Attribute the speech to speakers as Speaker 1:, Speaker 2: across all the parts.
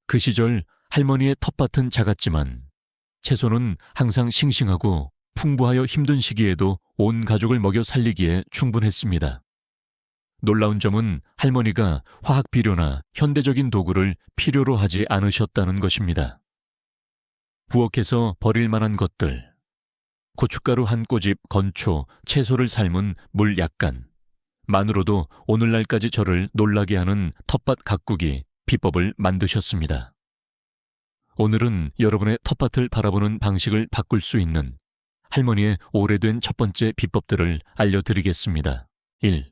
Speaker 1: 그 시절 할머니의 텃밭은 작았지만 채소는 항상 싱싱하고 풍부하여 힘든 시기에도 온 가족을 먹여 살리기에 충분했습니다. 놀라운 점은 할머니가 화학 비료나 현대적인 도구를 필요로 하지 않으셨다는 것입니다. 부엌에서 버릴 만한 것들, 고춧가루 한 꼬집, 건초, 채소를 삶은 물 약간, 만으로도 오늘날까지 저를 놀라게 하는 텃밭 가꾸기 비법을 만드셨습니다. 오늘은 여러분의 텃밭을 바라보는 방식을 바꿀 수 있는 할머니의 오래된 첫 번째 비법들을 알려드리겠습니다. 1.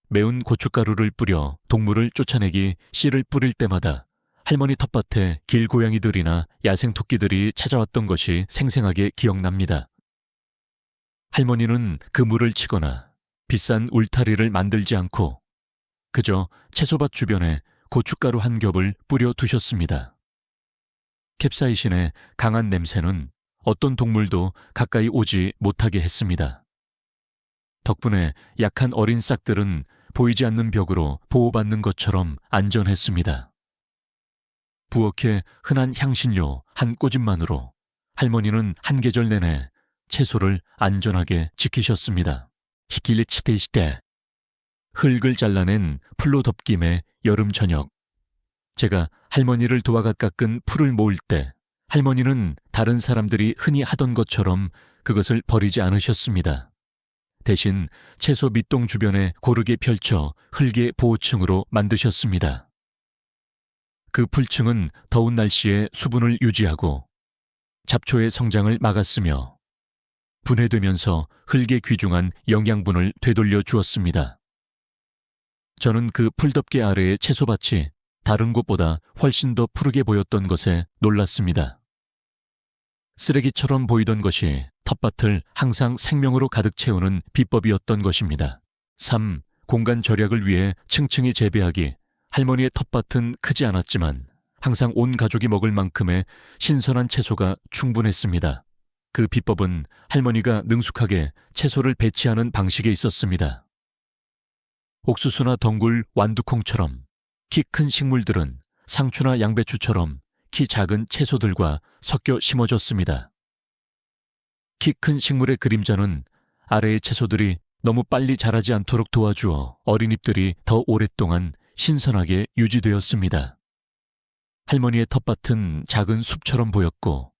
Speaker 1: 매운 고춧가루를 뿌려 동물을 쫓아내기 씨를 뿌릴 때마다 할머니 텃밭에 길고양이들이나 야생토끼들이 찾아왔던 것이 생생하게 기억납니다. 할머니는 그물을 치거나 비싼 울타리를 만들지 않고 그저 채소밭 주변에 고춧가루 한 겹을 뿌려 두셨습니다. 캡사이신의 강한 냄새는 어떤 동물도 가까이 오지 못하게 했습니다. 덕분에 약한 어린 싹들은 보이지 않는 벽으로 보호받는 것처럼 안전했습니다. 부엌에 흔한 향신료 한 꼬집만으로 할머니는 한 계절 내내 채소를 안전하게 지키셨습니다. 히킬리치테이시테 흙을 잘라낸 풀로 덮김의 여름 저녁. 제가 할머니를 도와가 깎은 풀을 모을 때 할머니는 다른 사람들이 흔히 하던 것처럼 그것을 버리지 않으셨습니다. 대신 채소 밑동 주변에 고르게 펼쳐 흙의 보호층으로 만드셨습니다. 그 풀층은 더운 날씨에 수분을 유지하고 잡초의 성장을 막았으며 분해되면서 흙에 귀중한 영양분을 되돌려 주었습니다. 저는 그 풀덮개 아래의 채소밭이 다른 곳보다 훨씬 더 푸르게 보였던 것에 놀랐습니다. 쓰레기처럼 보이던 것이 텃밭을 항상 생명으로 가득 채우는 비법이었던 것입니다. 3. 공간 절약을 위해 층층이 재배하기. 할머니의 텃밭은 크지 않았지만 항상 온 가족이 먹을 만큼의 신선한 채소가 충분했습니다. 그 비법은 할머니가 능숙하게 채소를 배치하는 방식에 있었습니다. 옥수수나 덩굴, 완두콩처럼 키 큰 식물들은 상추나 양배추처럼 키 작은 채소들과 섞여 심어졌습니다. 키 큰 식물의 그림자는 아래의 채소들이 너무 빨리 자라지 않도록 도와주어 어린 잎들이 더 오랫동안 신선하게 유지되었습니다. 할머니의 텃밭은 작은 숲처럼 보였고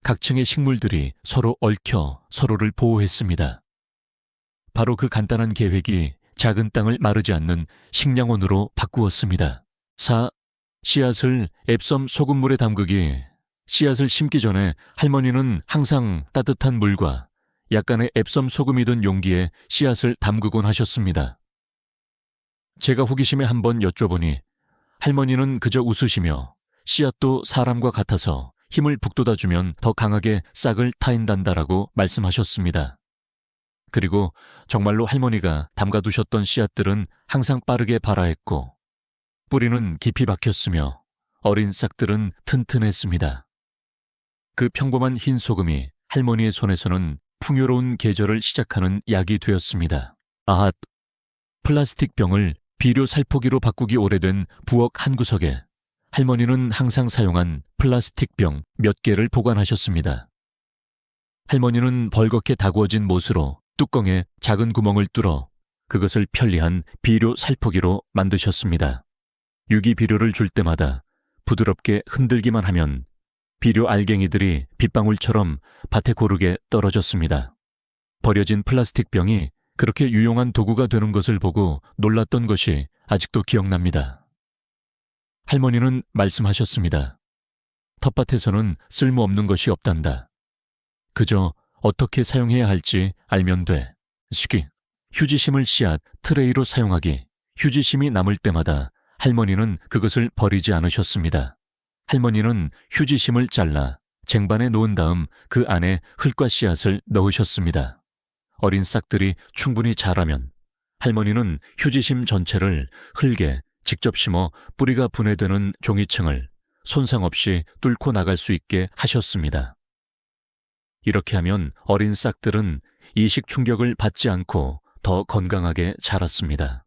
Speaker 1: 각 층의 식물들이 서로 얽혀 서로를 보호했습니다. 바로 그 간단한 계획이 작은 땅을 마르지 않는 식량원으로 바꾸었습니다. 4. 씨앗을 앱섬 소금물에 담그기. 씨앗을 심기 전에 할머니는 항상 따뜻한 물과 약간의 앱섬 소금이 든 용기에 씨앗을 담그곤 하셨습니다. 제가 호기심에 한번 여쭤보니 할머니는 그저 웃으시며 씨앗도 사람과 같아서 힘을 북돋아주면 더 강하게 싹을 타인단다라고 말씀하셨습니다. 그리고 정말로 할머니가 담가두셨던 씨앗들은 항상 빠르게 발아했고 뿌리는 깊이 박혔으며 어린 싹들은 튼튼했습니다. 그 평범한 흰 소금이 할머니의 손에서는 풍요로운 계절을 시작하는 약이 되었습니다. 아핫! 플라스틱 병을 비료 살포기로 바꾸기 오래된 부엌 한 구석에 할머니는 항상 사용한 플라스틱 병 몇 개를 보관하셨습니다. 할머니는 벌겋게 다구어진 못으로 뚜껑에 작은 구멍을 뚫어 그것을 편리한 비료 살포기로 만드셨습니다. 유기 비료를 줄 때마다 부드럽게 흔들기만 하면 비료 알갱이들이 빗방울처럼 밭에 고르게 떨어졌습니다. 버려진 플라스틱 병이 그렇게 유용한 도구가 되는 것을 보고 놀랐던 것이 아직도 기억납니다. 할머니는 말씀하셨습니다. 텃밭에서는 쓸모없는 것이 없단다. 그저 어떻게 사용해야 할지 알면 돼. 수기, 휴지심을 씨앗 트레이로 사용하기. 휴지심이 남을 때마다 할머니는 그것을 버리지 않으셨습니다. 할머니는 휴지심을 잘라 쟁반에 놓은 다음 그 안에 흙과 씨앗을 넣으셨습니다. 어린 싹들이 충분히 자라면 할머니는 휴지심 전체를 흙에 직접 심어 뿌리가 분해되는 종이층을 손상 없이 뚫고 나갈 수 있게 하셨습니다. 이렇게 하면 어린 싹들은 이식 충격을 받지 않고 더 건강하게 자랐습니다.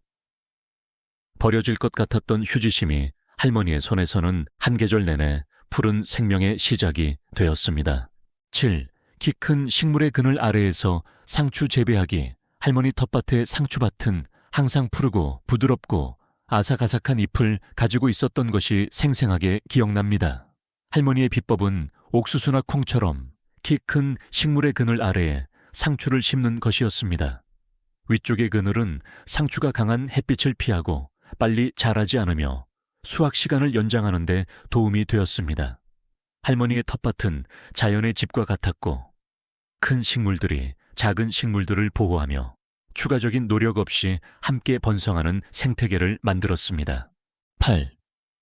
Speaker 1: 버려질 것 같았던 휴지심이 할머니의 손에서는 한 계절 내내 푸른 생명의 시작이 되었습니다. 7. 키 큰 식물의 그늘 아래에서 상추 재배하기. 할머니 텃밭의 상추밭은 항상 푸르고 부드럽고 아삭아삭한 잎을 가지고 있었던 것이 생생하게 기억납니다. 할머니의 비법은 옥수수나 콩처럼 키 큰 식물의 그늘 아래에 상추를 심는 것이었습니다. 위쪽의 그늘은 상추가 강한 햇빛을 피하고 빨리 자라지 않으며 수확 시간을 연장하는 데 도움이 되었습니다. 할머니의 텃밭은 자연의 집과 같았고 큰 식물들이 작은 식물들을 보호하며 추가적인 노력 없이 함께 번성하는 생태계를 만들었습니다. 8.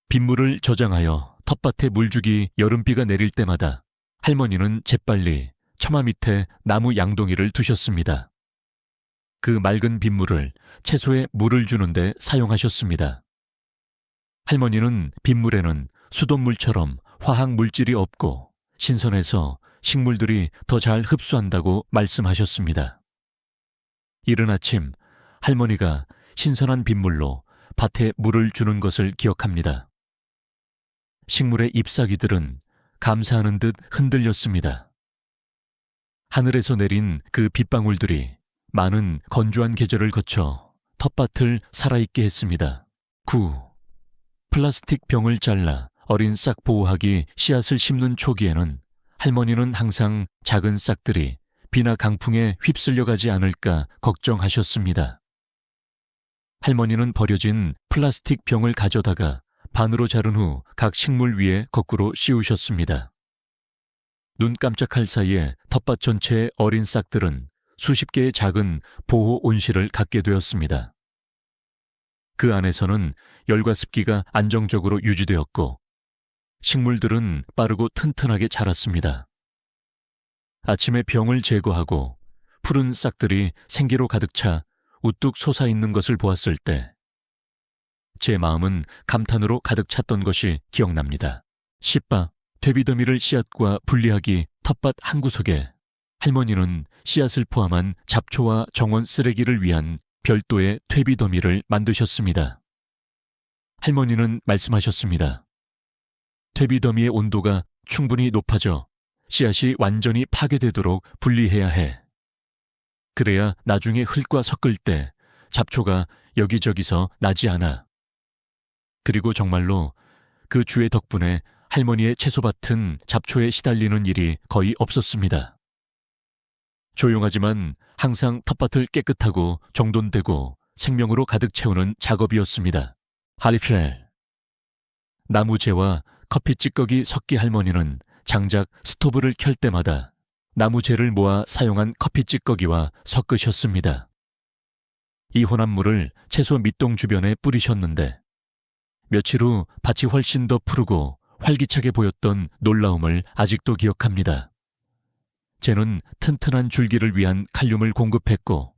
Speaker 1: 빗물을 저장하여 텃밭에 물주기. 여름비가 내릴 때마다 할머니는 재빨리 처마 밑에 나무 양동이를 두셨습니다. 그 맑은 빗물을 채소에 물을 주는데 사용하셨습니다. 할머니는 빗물에는 수돗물처럼 화학 물질이 없고 신선해서 식물들이 더 잘 흡수한다고 말씀하셨습니다. 이른 아침 할머니가 신선한 빗물로 밭에 물을 주는 것을 기억합니다. 식물의 잎사귀들은 감사하는 듯 흔들렸습니다. 하늘에서 내린 그 빗방울들이 많은 건조한 계절을 거쳐 텃밭을 살아있게 했습니다. 9. 플라스틱 병을 잘라 어린 싹 보호하기. 씨앗을 심는 초기에는 할머니는 항상 작은 싹들이 비나 강풍에 휩쓸려 가지 않을까 걱정하셨습니다. 할머니는 버려진 플라스틱 병을 가져다가 반으로 자른 후 각 식물 위에 거꾸로 씌우셨습니다. 눈 깜짝할 사이에 텃밭 전체의 어린 싹들은 수십 개의 작은 보호 온실을 갖게 되었습니다. 그 안에서는 열과 습기가 안정적으로 유지되었고 식물들은 빠르고 튼튼하게 자랐습니다. 아침에 병을 제거하고 푸른 싹들이 생기로 가득 차 우뚝 솟아있는 것을 보았을 때 제 마음은 감탄으로 가득 찼던 것이 기억납니다. 10바 퇴비더미를 씨앗과 분리하기. 텃밭 한 구석에 할머니는 씨앗을 포함한 잡초와 정원 쓰레기를 위한 별도의 퇴비더미를 만드셨습니다. 할머니는 말씀하셨습니다. 퇴비더미의 온도가 충분히 높아져 씨앗이 완전히 파괴되도록 분리해야 해. 그래야 나중에 흙과 섞을 때 잡초가 여기저기서 나지 않아. 그리고 정말로 그 주의 덕분에 할머니의 채소밭은 잡초에 시달리는 일이 거의 없었습니다. 조용하지만 항상 텃밭을 깨끗하고 정돈되고 생명으로 가득 채우는 작업이었습니다. 할리플. 나무재와 커피 찌꺼기 섞기. 할머니는 장작 스토브를 켤 때마다 나무재를 모아 사용한 커피 찌꺼기와 섞으셨습니다. 이 혼합물을 채소 밑동 주변에 뿌리셨는데 며칠 후 밭이 훨씬 더 푸르고 활기차게 보였던 놀라움을 아직도 기억합니다. 쟤는 튼튼한 줄기를 위한 칼륨을 공급했고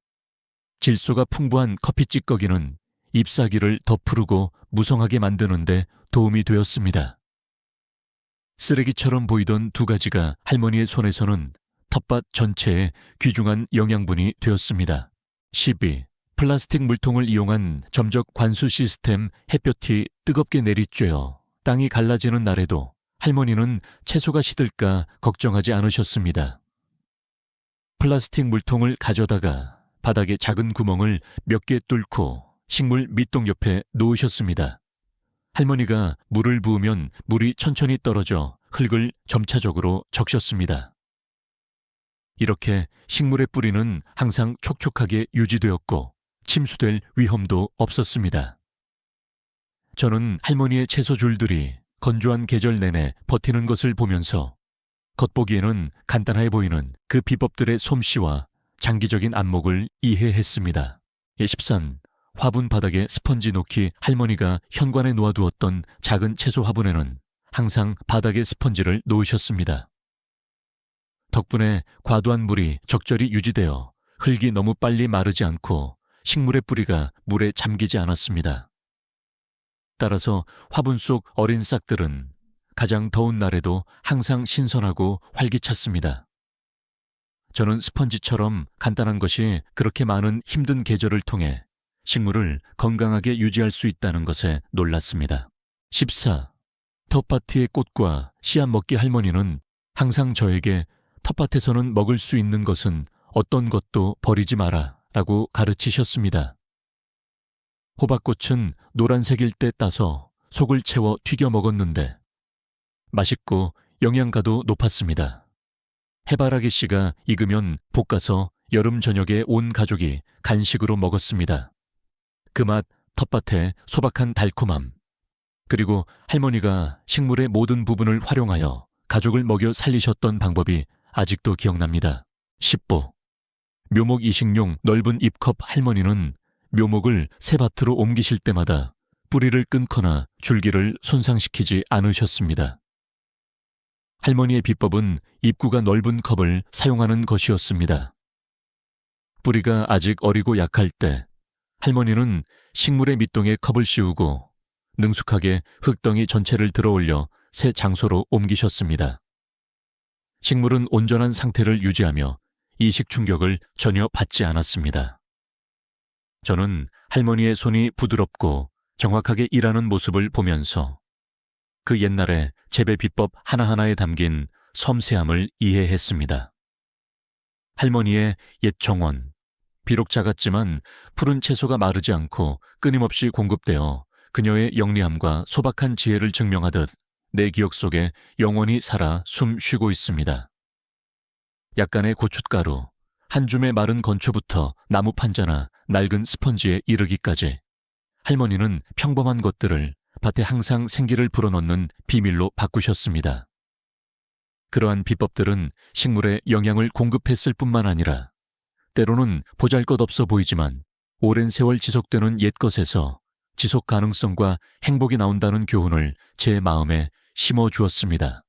Speaker 1: 질소가 풍부한 커피 찌꺼기는 잎사귀를 더 푸르고 무성하게 만드는 데 도움이 되었습니다. 쓰레기처럼 보이던 두 가지가 할머니의 손에서는 텃밭 전체에 귀중한 영양분이 되었습니다. 12. 플라스틱 물통을 이용한 점적 관수 시스템. 햇볕이 뜨겁게 내리쬐어 땅이 갈라지는 날에도 할머니는 채소가 시들까 걱정하지 않으셨습니다. 플라스틱 물통을 가져다가 바닥에 작은 구멍을 몇 개 뚫고 식물 밑동 옆에 놓으셨습니다. 할머니가 물을 부으면 물이 천천히 떨어져 흙을 점차적으로 적셨습니다. 이렇게 식물의 뿌리는 항상 촉촉하게 유지되었고 침수될 위험도 없었습니다. 저는 할머니의 채소줄들이 건조한 계절 내내 버티는 것을 보면서 겉보기에는 간단해 보이는 그 비법들의 솜씨와 장기적인 안목을 이해했습니다. 13. 화분 바닥에 스펀지 놓기. 할머니가 현관에 놓아두었던 작은 채소 화분에는 항상 바닥에 스펀지를 놓으셨습니다. 덕분에 과도한 물이 적절히 유지되어 흙이 너무 빨리 마르지 않고 식물의 뿌리가 물에 잠기지 않았습니다. 따라서 화분 속 어린 싹들은 가장 더운 날에도 항상 신선하고 활기찼습니다. 저는 스펀지처럼 간단한 것이 그렇게 많은 힘든 계절을 통해 식물을 건강하게 유지할 수 있다는 것에 놀랐습니다. 14. 텃밭의 꽃과 씨앗 먹기 할머니는 항상 저에게 텃밭에서는 먹을 수 있는 것은 어떤 것도 버리지 마라 라고 가르치셨습니다. 호박꽃은 노란색일 때 따서 속을 채워 튀겨 먹었는데 맛있고 영양가도 높았습니다. 해바라기 씨가 익으면 볶아서 여름 저녁에 온 가족이 간식으로 먹었습니다. 그 맛, 텃밭의 소박한 달콤함, 그리고 할머니가 식물의 모든 부분을 활용하여 가족을 먹여 살리셨던 방법이 아직도 기억납니다. 10보. 묘목 이식용 넓은 잎컵 할머니는 묘목을 새 밭으로 옮기실 때마다 뿌리를 끊거나 줄기를 손상시키지 않으셨습니다. 할머니의 비법은 입구가 넓은 컵을 사용하는 것이었습니다. 뿌리가 아직 어리고 약할 때 할머니는 식물의 밑동에 컵을 씌우고 능숙하게 흙덩이 전체를 들어올려 새 장소로 옮기셨습니다. 식물은 온전한 상태를 유지하며 이식 충격을 전혀 받지 않았습니다. 저는 할머니의 손이 부드럽고 정확하게 일하는 모습을 보면서 그 옛날의 재배 비법 하나하나에 담긴 섬세함을 이해했습니다. 할머니의 옛 정원, 비록 작았지만 푸른 채소가 마르지 않고 끊임없이 공급되어 그녀의 영리함과 소박한 지혜를 증명하듯 내 기억 속에 영원히 살아 숨 쉬고 있습니다. 약간의 고춧가루, 한 줌의 마른 건초부터 나무 판자나 낡은 스펀지에 이르기까지 할머니는 평범한 것들을 밭에 항상 생기를 불어넣는 비밀로 바꾸셨습니다. 그러한 비법들은 식물에 영양을 공급했을 뿐만 아니라 때로는 보잘것없어 보이지만 오랜 세월 지속되는 옛것에서 지속 가능성과 행복이 나온다는 교훈을 제 마음에 심어주었습니다.